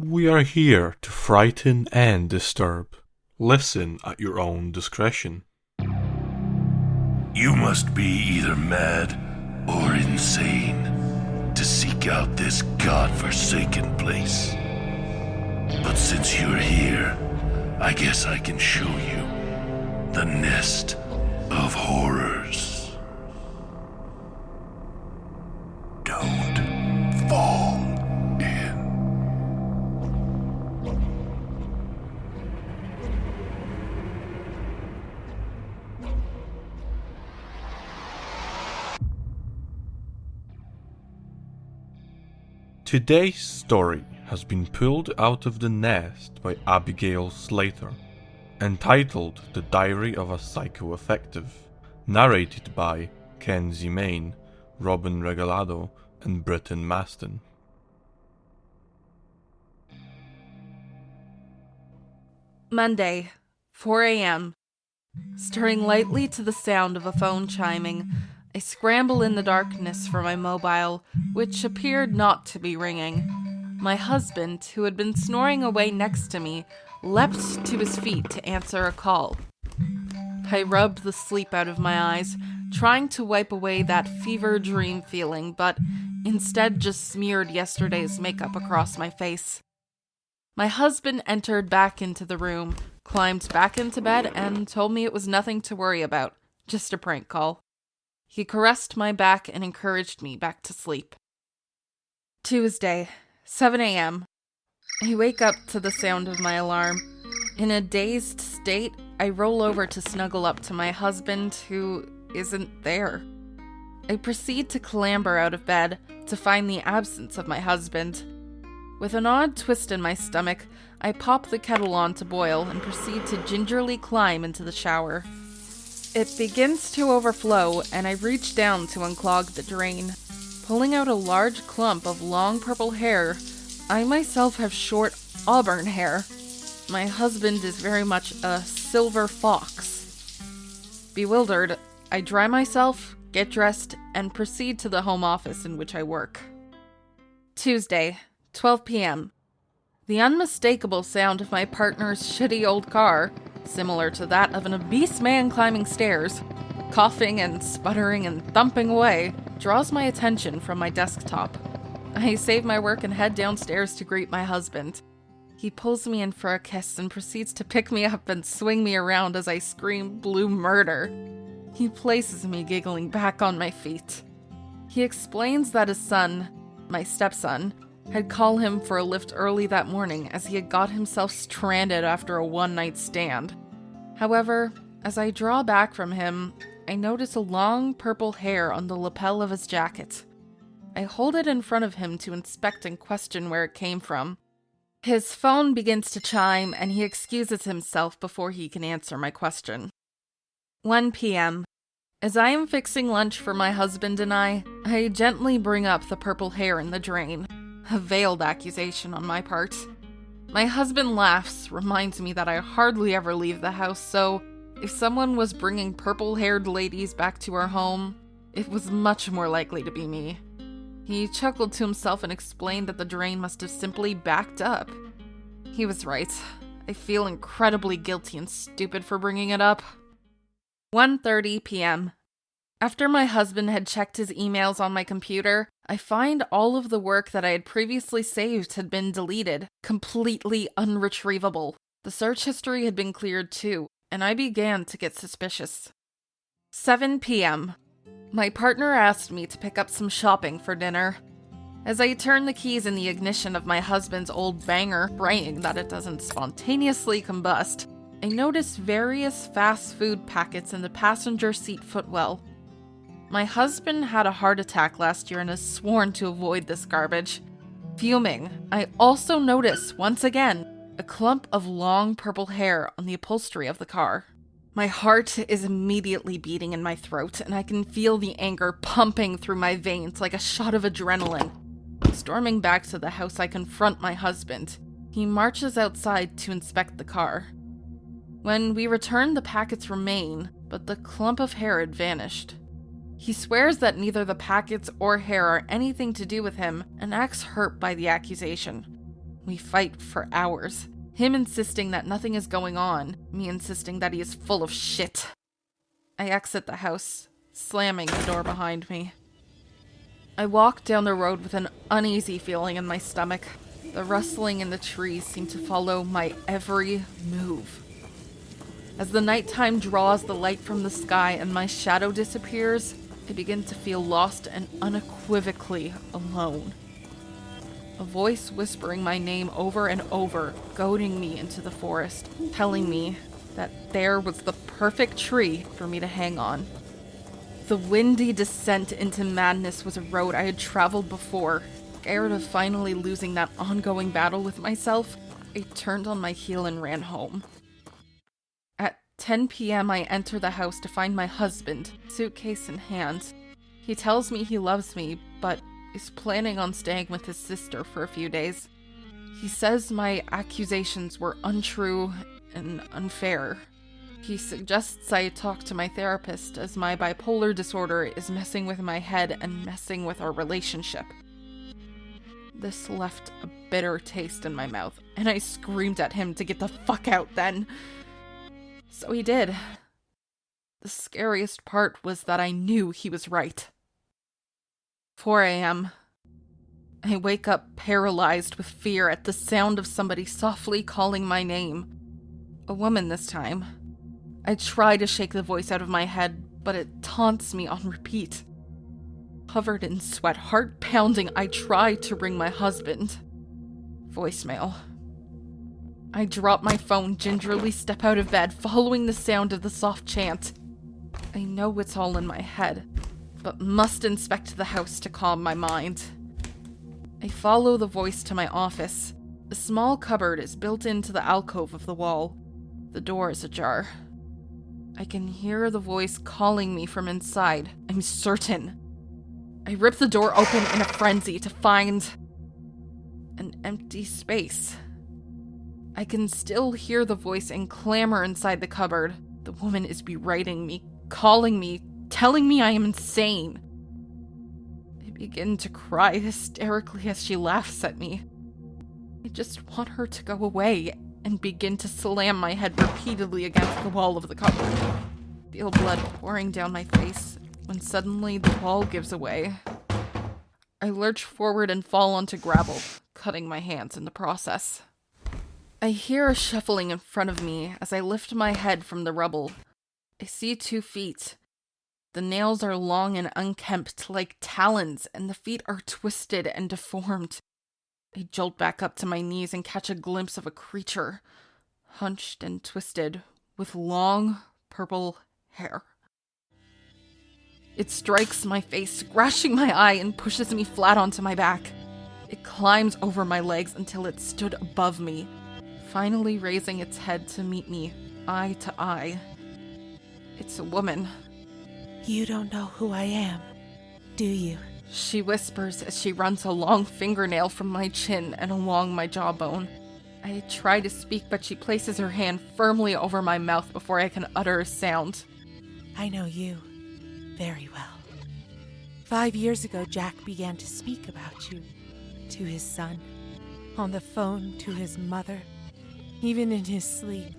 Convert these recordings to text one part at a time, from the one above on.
We are here to frighten and disturb. Listen at your own discretion. You must be either mad or insane to seek out this godforsaken place. But since you're here, I guess I can show you the nest of horrors. Don't fall in. Today's story has been pulled out of the nest by Abigail Slater, entitled The Diary of a Schizoeffective, narrated by Kenzie Mayne, Robin Regalado, and Britton Maston. Monday, 4 a.m. Stirring lightly to the sound of a phone chiming, I scramble in the darkness for my mobile, which appeared not to be ringing. My husband, who had been snoring away next to me, leapt to his feet to answer a call. I rubbed the sleep out of my eyes, trying to wipe away that fever dream feeling, but instead just smeared yesterday's makeup across my face. My husband entered back into the room, climbed back into bed, and told me it was nothing to worry about, just a prank call. He caressed my back and encouraged me back to sleep. Tuesday, 7 a.m. I wake up to the sound of my alarm. In a dazed state, I roll over to snuggle up to my husband, who isn't there. I proceed to clamber out of bed to find the absence of my husband. With an odd twist in my stomach, I pop the kettle on to boil and proceed to gingerly climb into the shower. It begins to overflow, and I reach down to unclog the drain. Pulling out a large clump of long purple hair, I myself have short auburn hair. My husband is very much a silver fox. Bewildered, I dry myself, get dressed, and proceed to the home office in which I work. Tuesday, 12 p.m. The unmistakable sound of my partner's shitty old car, similar to that of an obese man climbing stairs, coughing and sputtering and thumping away, draws my attention from my desktop. I save my work and head downstairs to greet my husband. He pulls me in for a kiss and proceeds to pick me up and swing me around as I scream blue murder. He places me giggling back on my feet. He explains that his son, my stepson, had called him for a lift early that morning as he had got himself stranded after a one-night stand. However, as I draw back from him, I notice a long purple hair on the lapel of his jacket. I hold it in front of him to inspect and question where it came from. His phone begins to chime and he excuses himself before he can answer my question. 1 p.m. As I am fixing lunch for my husband and I gently bring up the purple hair in the drain. A veiled accusation on my part. My husband laughs, reminds me that I hardly ever leave the house, so if someone was bringing purple-haired ladies back to our home, it was much more likely to be me. He chuckled to himself and explained that the drain must have simply backed up. He was right. I feel incredibly guilty and stupid for bringing it up. 1:30 p.m. After my husband had checked his emails on my computer, I find all of the work that I had previously saved had been deleted, completely unretrievable. The search history had been cleared too, and I began to get suspicious. 7 p.m. My partner asked me to pick up some shopping for dinner. As I turn the keys in the ignition of my husband's old banger, praying that it doesn't spontaneously combust, I notice various fast food packets in the passenger seat footwell. My husband had a heart attack last year and has sworn to avoid this garbage. Fuming, I also notice, once again, a clump of long purple hair on the upholstery of the car. My heart is immediately beating in my throat, and I can feel the anger pumping through my veins like a shot of adrenaline. Storming back to the house, I confront my husband. He marches outside to inspect the car. When we return, the packets remain, but the clump of hair had vanished. He swears that neither the packets or hair are anything to do with him and acts hurt by the accusation. We fight for hours. Him insisting that nothing is going on, me insisting that he is full of shit. I exit the house, slamming the door behind me. I walk down the road with an uneasy feeling in my stomach. The rustling in the trees seemed to follow my every move. As the nighttime draws the light from the sky and my shadow disappears, I begin to feel lost and unequivocally alone. A voice whispering my name over and over, goading me into the forest, telling me that there was the perfect tree for me to hang on. The windy descent into madness was a road I had traveled before. Scared of finally losing that ongoing battle with myself, I turned on my heel and ran home. At 10 p.m. I enter the house to find my husband, suitcase in hand. He tells me he loves me, but is planning on staying with his sister for a few days. He says my accusations were untrue and unfair. He suggests I talk to my therapist as my bipolar disorder is messing with my head and messing with our relationship. This left a bitter taste in my mouth, and I screamed at him to get the fuck out then. So he did. The scariest part was that I knew he was right. 4 a.m. I wake up paralyzed with fear at the sound of somebody softly calling my name. A woman this time. I try to shake the voice out of my head, but it taunts me on repeat. Covered in sweat, heart pounding, I try to ring my husband. Voicemail. I drop my phone, gingerly step out of bed, following the sound of the soft chant. I know it's all in my head, but must inspect the house to calm my mind. I follow the voice to my office. A small cupboard is built into the alcove of the wall. The door is ajar. I can hear the voice calling me from inside. I'm certain. I rip the door open in a frenzy to find an empty space. I can still hear the voice and clamor inside the cupboard. The woman is berating me, calling me, telling me I am insane. I begin to cry hysterically as she laughs at me. I just want her to go away and begin to slam my head repeatedly against the wall of the cupboard. Feel blood pouring down my face when suddenly the wall gives away. I lurch forward and fall onto gravel, cutting my hands in the process. I hear a shuffling in front of me as I lift my head from the rubble. I see 2 feet. The nails are long and unkempt like talons, and the feet are twisted and deformed. I jolt back up to my knees and catch a glimpse of a creature, hunched and twisted, with long, purple hair. It strikes my face, scratching my eye, and pushes me flat onto my back. It climbs over my legs until it stood above me, finally raising its head to meet me, eye to eye. It's a woman. You don't know who I am, do you? She whispers as she runs a long fingernail from my chin and along my jawbone. I try to speak, but she places her hand firmly over my mouth before I can utter a sound. I know you very well. 5 years ago, Jack began to speak about you to his son, on the phone to his mother, even in his sleep.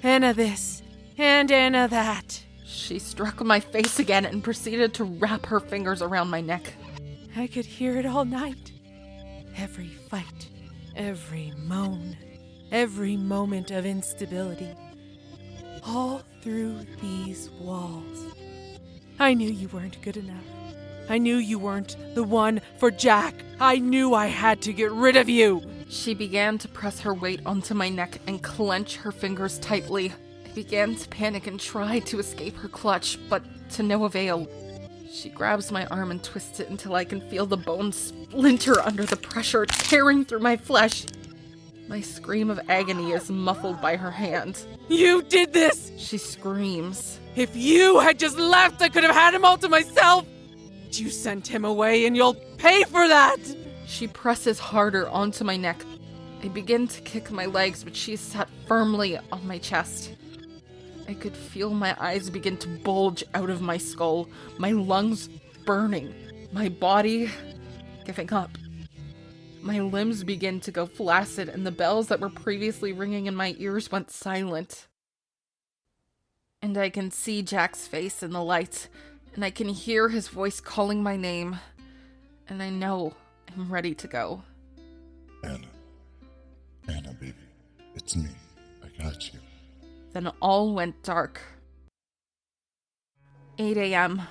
Anna this, and Anna that. She struck my face again and proceeded to wrap her fingers around my neck. I could hear it all night. Every fight, every moan, every moment of instability. All through these walls. I knew you weren't good enough. I knew you weren't the one for Jack. I knew I had to get rid of you. She began to press her weight onto my neck and clench her fingers tightly. I began to panic and try to escape her clutch, but to no avail. She grabs my arm and twists it until I can feel the bones splinter under the pressure, tearing through my flesh. My scream of agony is muffled by her hand. You did this! She screams. If you had just left, I could have had him all to myself! You sent him away and you'll pay for that! She presses harder onto my neck. I begin to kick my legs, but she sat firmly on my chest. I could feel my eyes begin to bulge out of my skull, my lungs burning, my body giving up. My limbs begin to go flaccid, and the bells that were previously ringing in my ears went silent. And I can see Jack's face in the light, and I can hear his voice calling my name. And I know I'm ready to go. Anna, baby, it's me. I got you. Then all went dark. 8 a.m.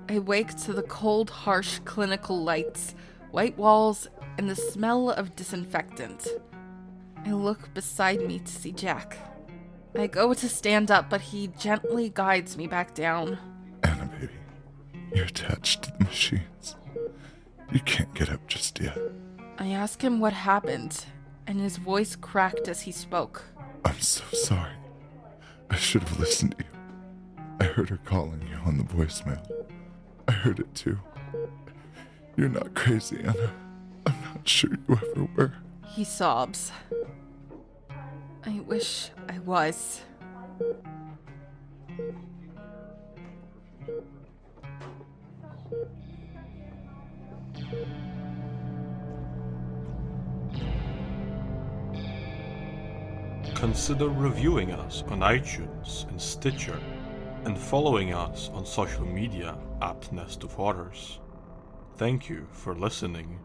I wake to the cold, harsh clinical lights, white walls, and the smell of disinfectant. I look beside me to see Jack. I go to stand up, but he gently guides me back down. Anna, baby, you're attached to the machines. You can't get up just yet. I ask him what happened, and his voice cracked as he spoke. I'm so sorry. I should have listened to you. I heard her calling you on the voicemail. I heard it too. You're not crazy, Anna. I'm not sure you ever were. He sobs. I wish I was. Consider reviewing us on iTunes and Stitcher, and following us on social media at Nest of Horrors. Thank you for listening.